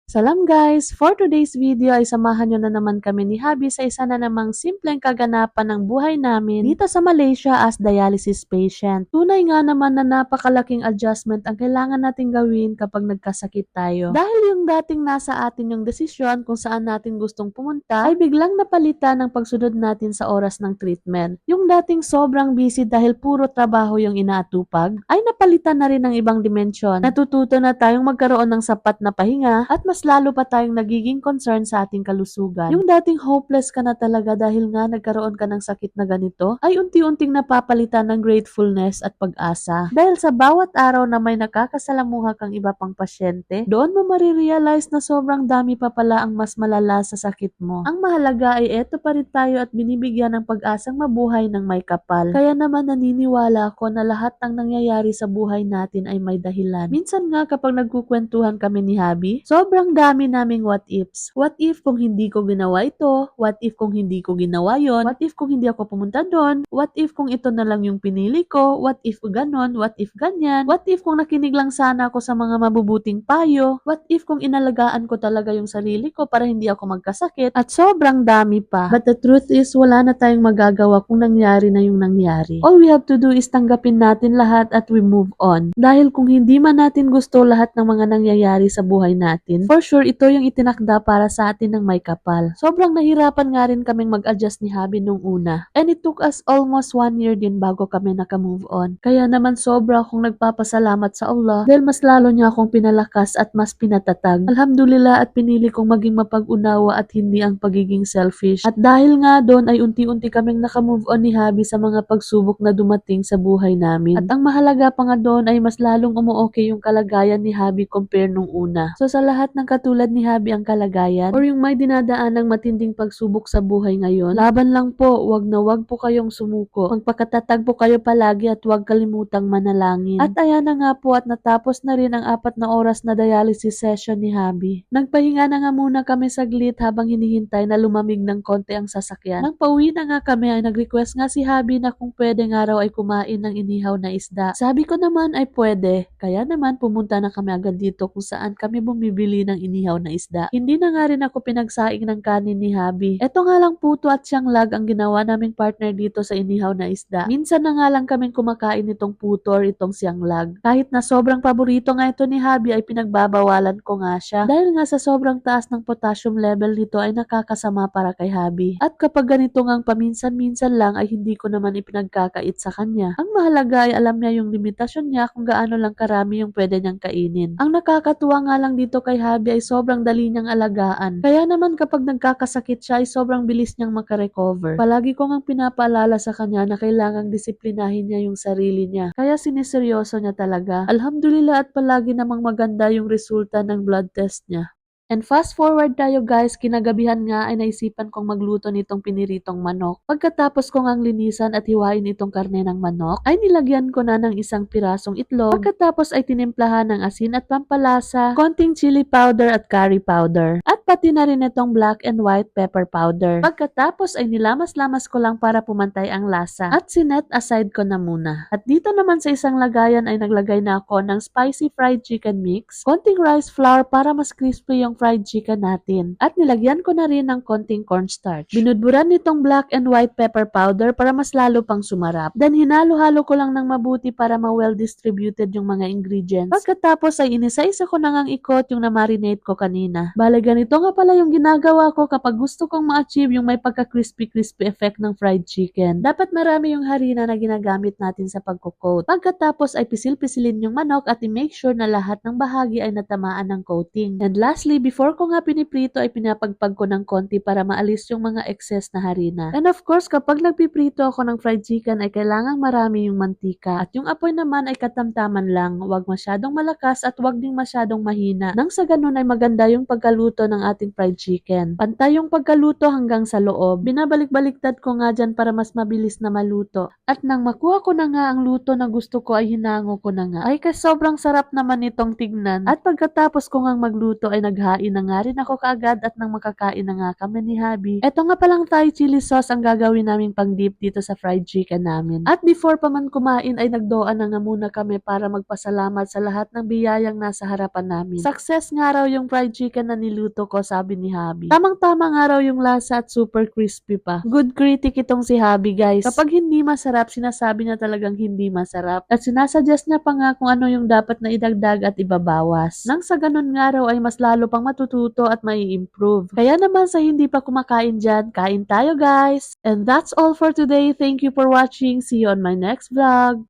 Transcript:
Salam guys! For today's video ay samahan nyo na naman kami ni Habi sa isa na namang simpleng kaganapan ng buhay namin dito sa Malaysia as dialysis patient. Tunay nga naman na napakalaking adjustment ang kailangan nating gawin kapag nagkasakit tayo. Dahil yung dating nasa atin yung desisyon kung saan natin gustong pumunta ay biglang napalitan ng pagsunod natin sa oras ng treatment. Yung dating sobrang busy dahil puro trabaho yung inaatupag ay napalitan na rin ng ibang dimensyon. Natututo na tayong magkaroon ng sapat na pahinga at mas lalo pa tayong nagiging concern sa ating kalusugan. Yung dating hopeless ka na talaga dahil nga nagkaroon ka ng sakit na ganito, ay unti-unting napapalitan ng gratefulness at pag-asa. Dahil sa bawat araw na may nakakasalamuha kang iba pang pasyente, doon mo marirealize na sobrang dami pa pala ang mas malala sa sakit mo. Ang mahalaga ay eto pa rin tayo at binibigyan ng pag-asang mabuhay ng may kapal. Kaya naman naniniwala ako na lahat ng nangyayari sa buhay natin ay may dahilan. Minsan nga kapag nagkukwentuhan kami ni Habi, sobrang dami naming what ifs. What if kung hindi ko ginawa ito? What if kung hindi ko ginawa yon? What if kung hindi ako pumunta doon? What if kung ito na lang yung pinili ko? What if ganon? What if ganyan? What if kung nakinig lang sana ako sa mga mabubuting payo? What if kung inalagaan ko talaga yung sarili ko para hindi ako magkasakit? At sobrang dami pa. But the truth is, wala na tayong magagawa kung nangyari na yung nangyari. All we have to do is tanggapin natin lahat at we move on. Dahil kung hindi man natin gusto lahat ng mga nangyayari sa buhay natin, for sure ito yung itinakda para sa atin ng may kapal. Sobrang nahirapan nga rin kaming mag-adjust ni Habi nung una. And it took us almost 1 year din bago kami naka-move on. Kaya naman sobra akong nagpapasalamat sa Allah dahil mas lalo niya akong pinalakas at mas pinatatag. Alhamdulillah at pinili kong maging mapag-unawa at hindi ang pagiging selfish. At dahil nga doon ay unti-unti kaming naka-move on ni Habi sa mga pagsubok na dumating sa buhay namin. At ang mahalaga pa nga doon ay mas lalong umu-okay yung kalagayan ni Habi compare nung una. So sa lahat ng katulad ni Habi ang kalagayan or yung may dinadaan ng matinding pagsubok sa buhay ngayon, laban lang po, wag na wag po kayong sumuko. Magpakatatag po kayo palagi at wag kalimutang manalangin. At ayan na nga po at natapos na rin ang 4 na oras na dialysis session ni Habi. Nagpahinga na nga muna kami saglit habang hinihintay na lumamig ng konti ang sasakyan. Nang pauwi na nga kami ay nag-request nga si Habi na kung pwede nga raw ay kumain ng inihaw na isda. Sabi ko naman ay pwede, kaya naman pumunta na kami agad dito kung saan kami bumibili ng inihaw na isda. Hindi na nga rin ako pinagsaing ng kanin ni Habi. Eto nga lang puto at siyang lag ang ginawa naming partner dito sa inihaw na isda. Minsan na nga lang kaming kumakain nitong puto or itong siyang lag. Kahit na sobrang paborito nga ito ni Habi ay pinagbabawalan ko nga siya. Dahil nga sa sobrang taas ng potassium level nito ay nakakasama para kay Habi. At kapag ganito ngang paminsan-minsan lang ay hindi ko naman ipinagkakait sa kanya. Ang mahalaga ay alam niya yung limitasyon niya kung gaano lang karami yung pwede niyang kainin. Ang nakakatuwa nga lang dito kay Habi ay sobrang dali niyang alagaan. Kaya naman kapag nagkakasakit siya ay sobrang bilis niyang makarecover. Palagi ko ngang pinapaalala sa kanya na kailangang disiplinahin niya yung sarili niya. Kaya siniseryoso niya talaga. Alhamdulillah at palagi namang maganda yung resulta ng blood test niya. And fast forward tayo guys, kinagabihan nga ay naisipan kong magluto nitong piniritong manok. Pagkatapos ko ngang linisan at hiwain itong karne ng manok, ay nilagyan ko na ng isang pirasong itlog. Pagkatapos ay tinimplahan ng asin at pampalasa, konting chili powder at curry powder. At pati na rin itong black and white pepper powder. Pagkatapos ay nilamas-lamas ko lang para pumantay ang lasa. At sinet aside ko na muna. At dito naman sa isang lagayan ay naglagay na ako ng spicy fried chicken mix, konting rice flour para mas crispy yung fried chicken natin. At nilagyan ko na rin ng konting cornstarch. Binudburan nitong black and white pepper powder para mas lalo pang sumarap. Then hinalo-halo ko lang ng mabuti para ma-well distributed yung mga ingredients. Pagkatapos ay inisa-isa ko na ngang ikot yung na-marinate ko kanina. Bale ganito nga pala yung ginagawa ko kapag gusto kong ma-achieve yung may pagka-crispy-crispy effect ng fried chicken. Dapat marami yung harina na ginagamit natin sa pagko-coat. Pagkatapos ay pisil-pisilin yung manok at i-make sure na lahat ng bahagi ay natamaan ng coating. And lastly, before ko nga piniprito ay pinapagpag ko ng konti para maalis yung mga excess na harina. And of course, kapag nagpiprito ako ng fried chicken ay kailangang marami yung mantika. At yung apoy naman ay katamtaman lang. Huwag masyadong malakas at huwag ding masyadong mahina. Nang sa ganun ay maganda yung pagkaluto ng ating fried chicken. Pantay yung pagkaluto hanggang sa loob. Binabalik-baliktad ko nga dyan para mas mabilis na maluto. At nang makuha ko na nga ang luto na gusto ko ay hinango ko na nga. Ay kasi sobrang sarap naman itong tignan. At pagkatapos ko ngang magluto ay naghain na nga rin ako kaagad at nang makakain na nga kami ni Habi. Eto nga palang Thai chili sauce ang gagawin naming pang dip dito sa fried chicken namin. At before pa man kumain ay nagdoa na nga muna kami para magpasalamat sa lahat ng biyayang nasa harapan namin. Success nga raw yung fried chicken na niluto ko, sabi ni Habi. Tamang-tama nga raw yung lasa at super crispy pa. Good critic itong si Habi, guys. Kapag hindi masarap, sinasabi niya talagang hindi masarap. At sinasuggest niya pa nga kung ano yung dapat na idagdag at ibabawas. Nang sa ganun nga raw ay mas lalo pang matututo at mai-improve. Kaya naman sa hindi pa kumakain dyan, kain tayo guys! And that's all for today. Thank you for watching. See you on my next vlog.